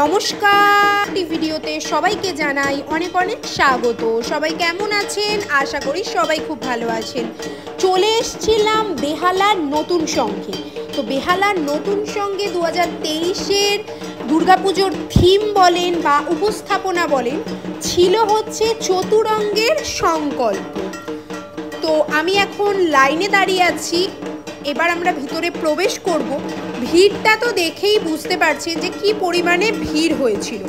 নমস্কার, এই ভিডিওতে সবাইকে জানাই অনেক অনেক স্বাগত। সবাই কেমন আছেন? আশা করি সবাই খুব ভালো আছেন। চলে এসেছিলাম বেহালার নতুন সঙ্গে। তো বেহালার নতুন সঙ্গে 2023-এর দুর্গাপুজোর থিম বলেন বা উপস্থাপনা বলেন ছিল হচ্ছে চতুরঙ্গের সংকল্প। তো আমি এখন লাইনে দাঁড়িয়ে আছি, এবার আমরা ভিতরে প্রবেশ করব। ভিড়টা তো দেখেই বুঝতে পারছেন যে কি পরিমাণে ভিড় হয়েছিল।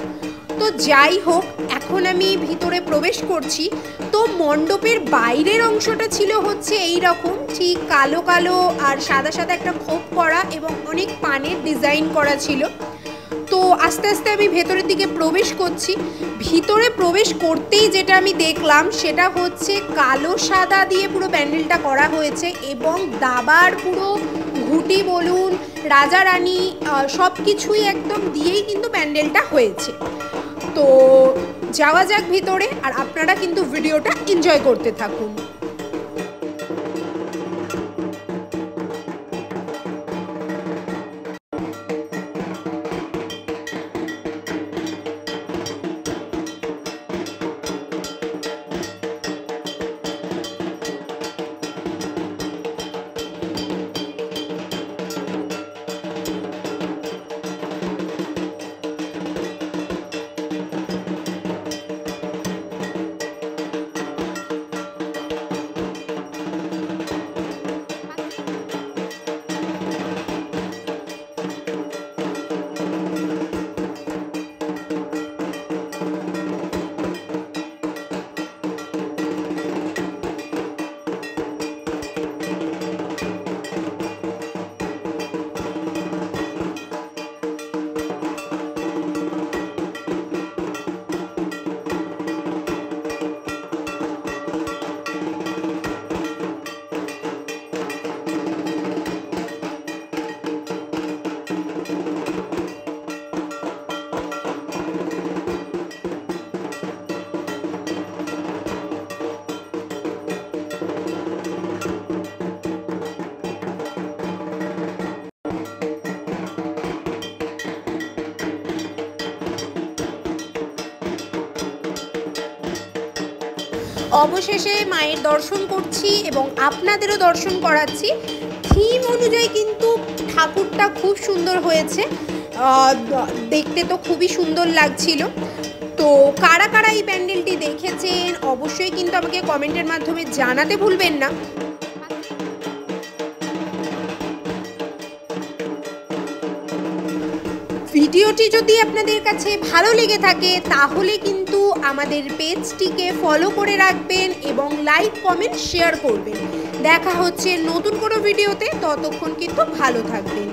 তো যাই হোক, এখন আমি ভিতরে প্রবেশ করছি। তো মণ্ডপের বাইরের অংশটা ছিল হচ্ছে এই রকম, ঠিক কালো কালো আর সাদা সাদা একটা খোপ করা এবং অনেক পানের ডিজাইন করা ছিল। তো আস্তে আস্তে আমি ভেতরের দিকে প্রবেশ করছি। ভিতরে প্রবেশ করতেই যেটা আমি দেখলাম সেটা হচ্ছে কালো সাদা দিয়ে পুরো প্যান্ডেলটা করা হয়েছে এবং দাবার পুরো ঘুঁটি বলুন, রাজা রানী সব কিছুই একদম দিয়েই কিন্তু প্যান্ডেলটা হয়েছে। তো যাওয়া যাক ভিতরে, আর আপনারা কিন্তু ভিডিওটা এনজয় করতে থাকুন। অবশেষে মায়ের দর্শন করছি এবং আপনাদেরও দর্শন করাচ্ছি। থিম অনুযায়ী কিন্তু ঠাকুরটা খুব সুন্দর হয়েছে, দেখতে তো খুবই সুন্দর লাগছিল। তো কারা কারা এই প্যান্ডেলটি দেখেছেন অবশ্যই কিন্তু আমাকে কমেন্টের মাধ্যমে জানাতে ভুলবেন না। ভিডিওটি যদি আপনাদের কাছে ভালো লেগে থাকে তাহলে কিন্তু আমাদের পেজটিকে ফলো করে রাখবেন এবং লাইক কমেন্ট শেয়ার করবেন। দেখা হচ্ছে নতুন কোনো ভিডিওতে, ততক্ষণ কিন্তু ভালো থাকবেন।